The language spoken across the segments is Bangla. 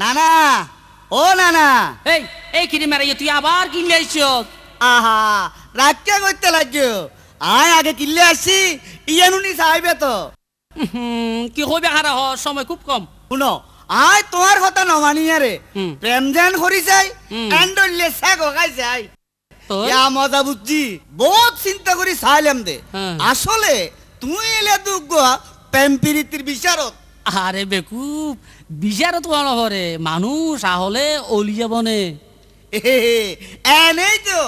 নানা ও নানা এই এই কিরে মেরাইয়া তুই আবার কিনলে আইছো? আহা রাখকে করতে লাগছো আয় আগে কিনলে আসছি ইয়ানুনি চাইবে তো কি হইবে হারা হ সময় খুব কম। শুনো আয় তোমার কথা নমানিয়া রে হুম। প্রেম যেন করি চাই হুম। এন্ডলে শাক খাই চাই তো ইয়া মজা বুঝছি বহুত চিন্তা করি চাইলাম দে হ্যাঁ। আসলে তুই এলে দুঃখ প্রেম প্রীতির বিচারত আরে বেকুব বিচারত কোন হরে মানুষ আহলে অলিয়া বনে। এনেই তো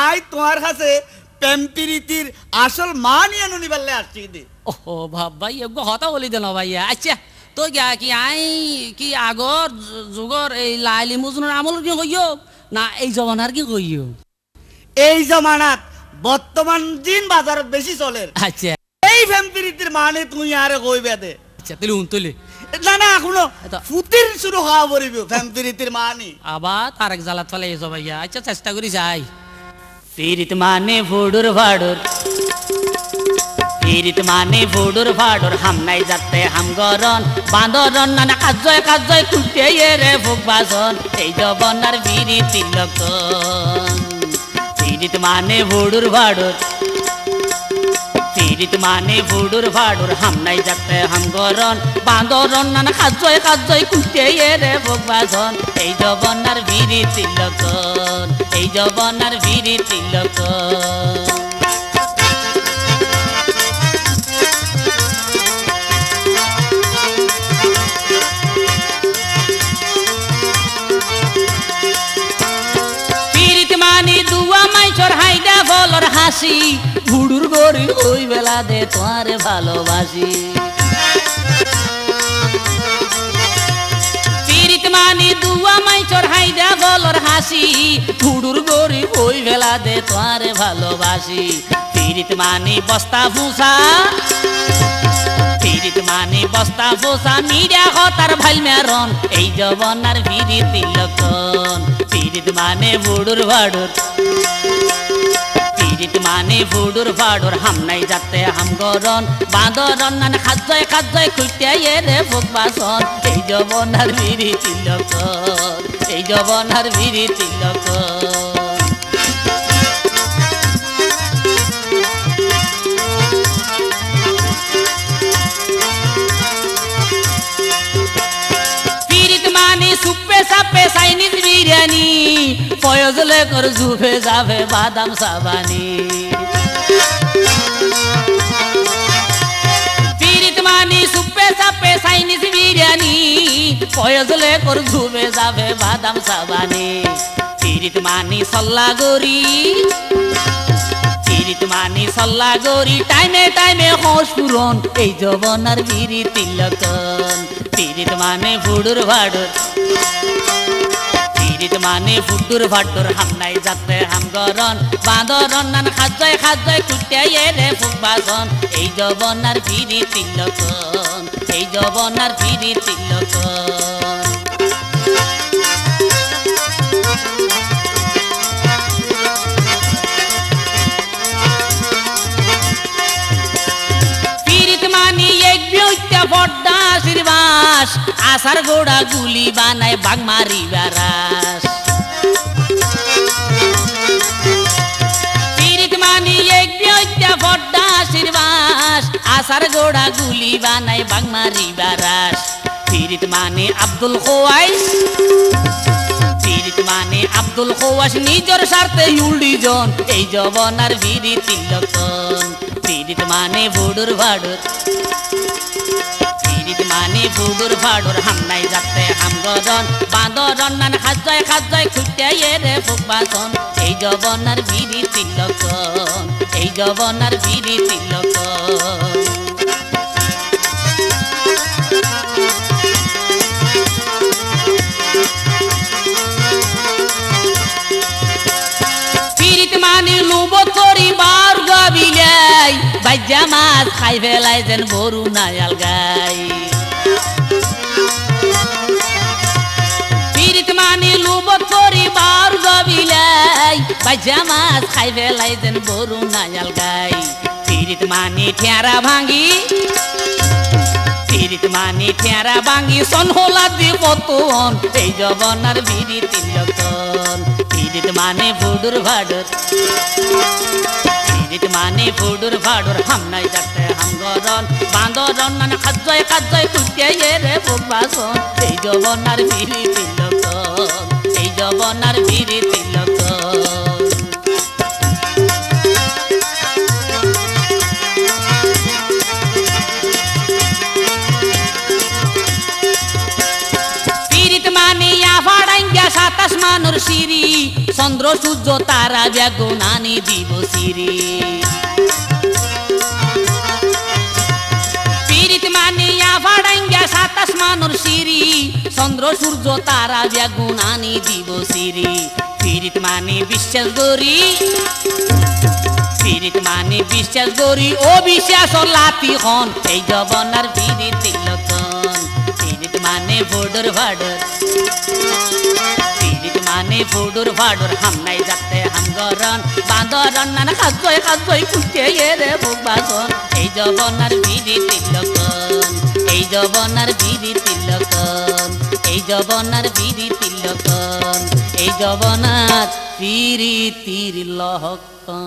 আয় তোমার কাছে প্রেম প্রীতির আসল মান ইয়ানুনি পারলে আসছি দে ও ভাই এগো হতা বলি দেন ভাইয়া। আচ্ছা তো গিয়া কি আই কি আগর যুগর এই লাইলি মজনুর আমল কি কইও না এই জমানার কি কইও? এই জমানাত বর্তমান দিন বাজারত বেশি চলে আচ্ছা এই প্রেম প্রীতির মানে তুই আরে কইবে দে আচ্ছা তুলি তুলি না না এখনো এটা। ফুতির শুরু হওয়া পড়িব প্রেম প্রীতির মানে আবার তারেক জালাত ফেলে এসো ভাইয়া। আচ্ছা চেষ্টা করি যাই। ফিরিত মানে ভুডুর ভাডুর ফিরিত মানে ভুডুর ভাডুর হামনাই যাতে হামগরন বান্দরন নানা কাজয় কাজয় কুটে রে ভোগ বাজন এই জবনার বিরি তিলকন ফিরিত মানে ভুডুর ভাডুর ফিরিত মানে ভুডুর ভাডুর হামনাই যাতে হামগরন বান্দরন নানা কাজয় কাজয় কুটে রে ভোগ বাজন এই জবনার বিরি তিলকন এই জবনার বিরি তিলকন। হাসি ভুডুর গরি ওই বেলা দে তোমার ভালোবাসি পিরিত মানি দুয়া মাই চড়াই দে বলর হাসি ভুডুর গরি ওই বেলা দে তোমার ভালোবাসি পিরিত মানি বস্তা ভুসা পিরিত মানি বস্তা ভুসা মিডিয়া হতার ভাইল মেরন এই জবনার বিরি তিলকন পিরিত মানে ভুডুর ভাডুর পিরিত মানে ভুডুর ভাডুর হামনাই যাতে হামগরন বাঁদরন নান খাজয় খাজয় খুঁটে রে ভোগ বাসন এই জবনার বিরি তিলকন এই জবনার বিরি তিলকন। পিরিত মানে সুপে সাপে চাইনিজ বিরিয়ানি ফয়জলে কর জুফে যাবে বাদাম সাবানি পিরিত মানে সুপে সাপে চাইনিজ বিরিয়ানি ফয়জলে কর জুফে যাবে বাদাম সাবানি পিরিত মানে সল্লা গরি পিরিত মানে সল্লা গরি টাইমে টাইমে হোশ পুরন এই জবনার বিরি তিলকন পিরিত মানে ভুডুর ভাডুর পিরিত মানে ভুডুর ভাডুর হামনাই যাতে হামগরন বাঁদরন নান খাজয় খাজয় কুটে রে ভোগ বাজন এই জবনার বিরি তিলকন এই জবনার বিরি তিলকন। পিরিত মানে এক বিউত্যা বড্ডা আশীর্বাস আসার গোড়া গুলি বানায় বাঘ মারি বেড়াস পিরিত মানে এক বিউত্যা বড্ডা আশীর্বাস আসার গোড়া গুলি বানায় বাঘ মারি বেড়াস পিরিত মানে আব্দুল খোয়াইস পিরিত মানে আব্দুল খোয়াস নিজের স্বার্থে উল্ডিজন এই জবনার বিরি তিলকন পিরিত মানে ভুডুর ভাডুর পিরিত মানে ভুডুর ভাডুর হামনাই যাতে হামগরন বাঁদরন নান খাজয় খাজয় খুঁটে রে ভোগ বাসন এই জবনার বিরি তিলকন এই জবনার বিরি তিলকন। পিরিত মানে লুবত করি বার গাবিলাই বাইজা মাছ খাই ফেলাই যেন বরু নায়াল গাই পিরিত মানে লুবত করি বার গাবিলাই বাইজা মাছ খাই ফেলাই যেন বরু নায়াল গাই পিরিত মানে ঠেরা ভাঙ্গি পিরিত মানে ঠেরা বাঙ্গি সন হোলা দিব তোন এই জবনার বিড়ি তিলকন পিরিত মানে ফুডুর ভাডর পিরিত মানে ফুডুর ভাডর হাম নাই যাতে হাম গরন বান্দরন মানে খাজয় খাজয় কুটে রে বুবাসন এই জবনার বিড়ি তিলকন এই জবনার বিড়ি তিলকন সাতাশ মানুর সিরি চন্দ্র সূর্য তারা বেগুনানি দিব সিরি পীড়িত মানিয়া ভাড়াইঙ্গা সাতাশ মানুর সিরি চন্দ্র সূর্য তারা বেগুনানি দিব সিরি পীড়িত মানে বিশ্বাস গরি পীড়িত মানে বিশ্বাস গরি ও বিশ্বাস লাতি হন এই জবনার বিড়ি তিলকন পীড়িত মানে ভোডর ভাডর মানে ফুডুর ফাডুর হাম নাই যাতে হাম গরন বান্দরন নানা খাজয় খাজয় কুটে রে বুবাসন এই জবনার বিড়ি তিলকন এই জবনার বিড়ি তিলকন এই জবনার বিড়ি তিলকন এই জবনার পিরি তিলকন